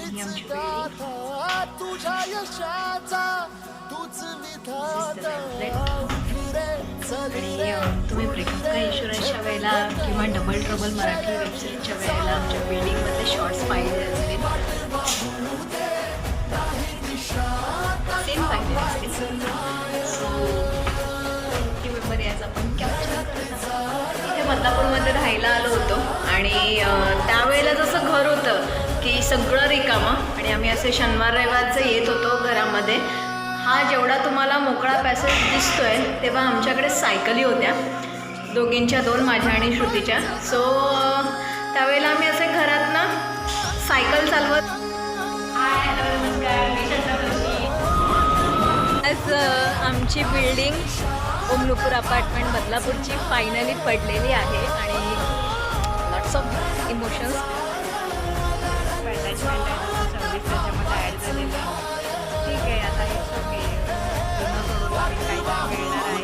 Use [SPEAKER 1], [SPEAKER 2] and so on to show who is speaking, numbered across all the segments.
[SPEAKER 1] ही आमची बिल्डिंग. आणि तुम्ही ब्रेकअप का इन्शुरन्सच्या वेळेला किंवा डबल ट्रबल मराठी वेबसिरीजच्या वेळेला आमच्या बिल्डिंगमधले शॉर्ट्स पाहिले असतील, सेम पाहिले असतील. सो ती मेमरी आज आपण कॅप्चर करतो. इथे बदलापूरमध्ये राहायला आलो होतो आणि त्यावेळेला जसं घर होतं की सगळं रिकामं आणि आम्ही असे शनिवार रविवारचं येत होतो घरामध्ये. हा जेवढा तुम्हाला मोकळा पॅसेज दिसतोय तेव्हा आमच्याकडे सायकली होत्या, दोघींच्या दोन, माझ्या आणि श्रुतीच्या. सो त्यावेळेला आम्ही असे घरातनं सायकल चालवत. आज आमची बिल्डिंग ओमलूपूर अपार्टमेंट बदलापूरची फायनली पडलेली आहे आणि लॉट्स ऑफ इमोशन्स
[SPEAKER 2] सर्विस त्याच्यामध्ये ॲड झालेलं आहे. ठीक आहे, आता हे सगळे सोडून काही मिळणार आहे.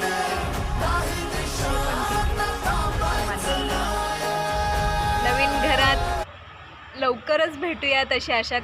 [SPEAKER 1] नवीन घरात लवकरच भेटूयात अशी आशा